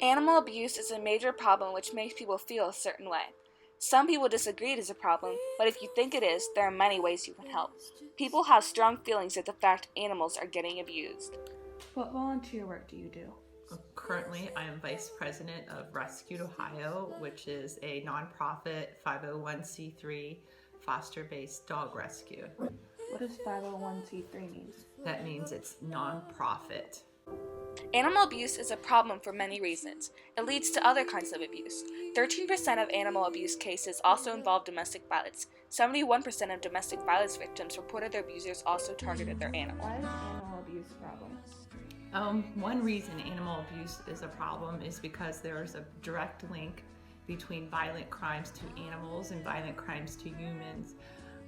Animal abuse is a major problem which makes people feel a certain way. Some people disagree it is a problem, but if you think it is, there are many ways you can help. People have strong feelings at the fact animals are getting abused. What volunteer work do you do? Currently, I am Vice President of Rescued Ohio, which is a nonprofit 501c3 foster-based dog rescue. What does 501c3 mean? That means it's nonprofit. Animal abuse is a problem for many reasons. It leads to other kinds of abuse. 13% of animal abuse cases also involve domestic violence. 71% of domestic violence victims reported their abusers also targeted their animal. Why is animal abuse a problem? One reason animal abuse is a problem is because there is a direct link between violent crimes to animals and violent crimes to humans.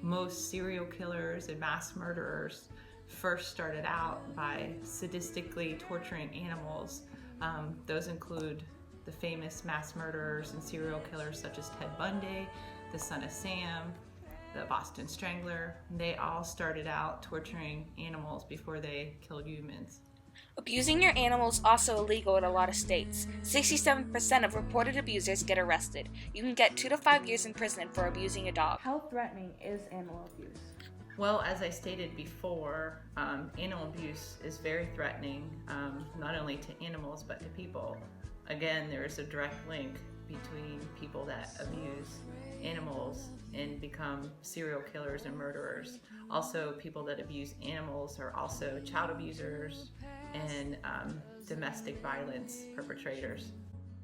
Most serial killers and mass murderers first started out by sadistically torturing animals. Those include the famous mass murderers and serial killers such as Ted Bundy, the Son of Sam, the Boston Strangler. They all started out torturing animals before they killed humans. Abusing your animal is also illegal in a lot of states. 67% of reported abusers get arrested. You can get 2 to 5 years in prison for abusing a dog. How threatening is animal abuse? Well, as I stated before, animal abuse is very threatening, not only to animals but to people. Again, there is a direct link between people that abuse animals and become serial killers and murderers. Also, people that abuse animals are also child abusers and domestic violence perpetrators.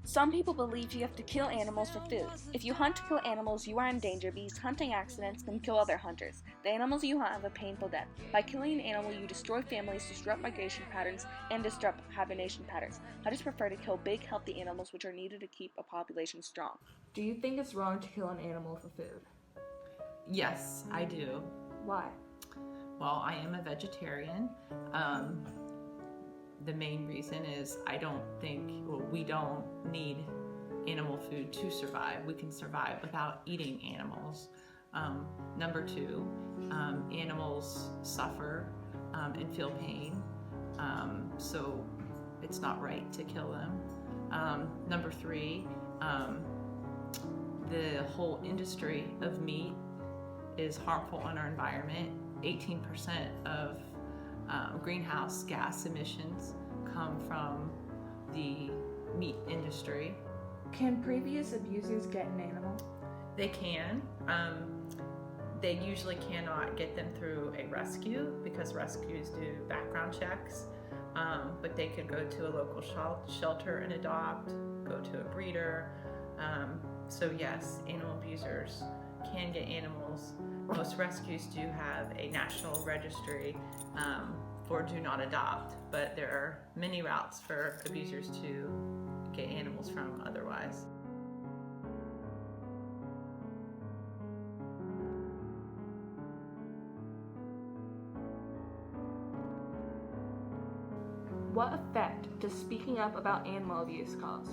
Some people believe you have to kill animals for food. If you hunt to kill animals, you are in danger because hunting accidents can kill other hunters. The animals you hunt have a painful death. By killing an animal, you destroy families, disrupt migration patterns, and disrupt hibernation patterns. Hunters prefer to kill big, healthy animals which are needed to keep a population strong. Do you think it's wrong to kill an animal for food? Yes, I do. Why? Well, I am a vegetarian. The main reason is we don't need animal food to survive. We can survive without eating animals. Number two, animals suffer and feel pain, so it's not right to kill them. Number three, the whole industry of meat is harmful on our environment. 18% of greenhouse gas emissions come from the meat industry. Can previous abusers get an animal? They can. They usually cannot get them through a rescue because rescues do background checks, but they could go to a local shelter and adopt, go to a breeder. So yes, animal abusers can get animals. Most rescues do have a national registry for do not adopt, but there are many routes for abusers to get animals from otherwise. What effect does speaking up about animal abuse cause?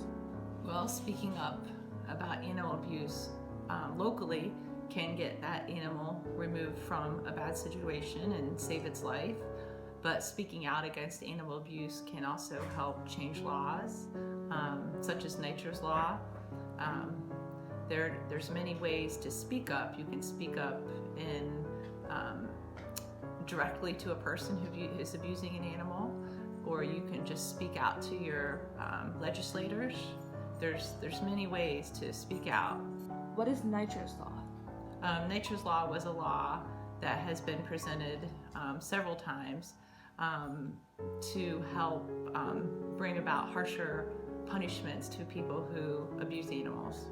Well, speaking up about animal abuse locally can get that animal removed from a bad situation and save its life. But speaking out against animal abuse can also help change laws, such as Nature's Law. There's many ways to speak up. You can speak up directly to a person who is abusing an animal, or you can just speak out to your legislators. There's many ways to speak out. What is Nature's Law? Nature's Law was a law that has been presented several times to help bring about harsher punishments to people who abuse animals.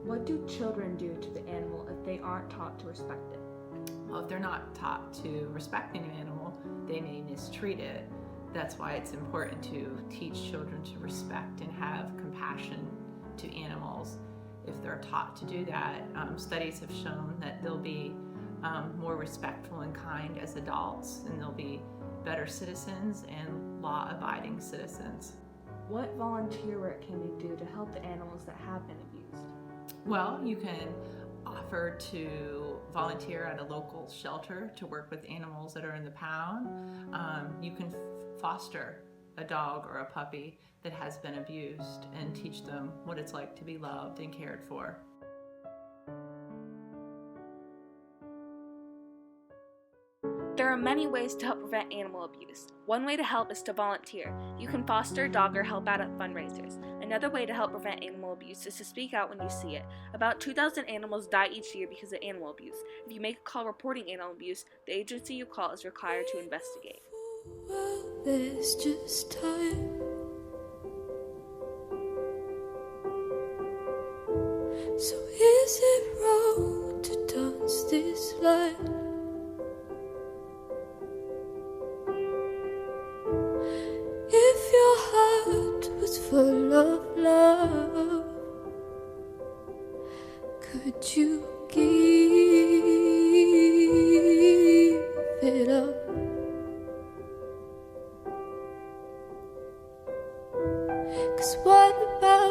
What do children do to the animal if they aren't taught to respect it? Well, if they're not taught to respect an animal, they may mistreat it. That's why it's important to teach children to respect and have compassion to animals. If they're taught to do that, studies have shown that they'll be more respectful and kind as adults, and they'll be better citizens and law-abiding citizens. What volunteer work can you do to help the animals that have been abused? Well, you can offer to volunteer at a local shelter to work with animals that are in the pound. You can foster a dog or a puppy that has been abused and teach them what it's like to be loved and cared for. There are many ways to help prevent animal abuse. One way to help is to volunteer. You can foster a dog or help out at fundraisers. Another way to help prevent animal abuse is to speak out when you see it. About 2,000 animals die each year because of animal abuse. If you make a call reporting animal abuse, the agency you call is required to investigate. Well, there's just time. So is it wrong to dance this line? If your heart was full of love, could you give it up? 'Cause what about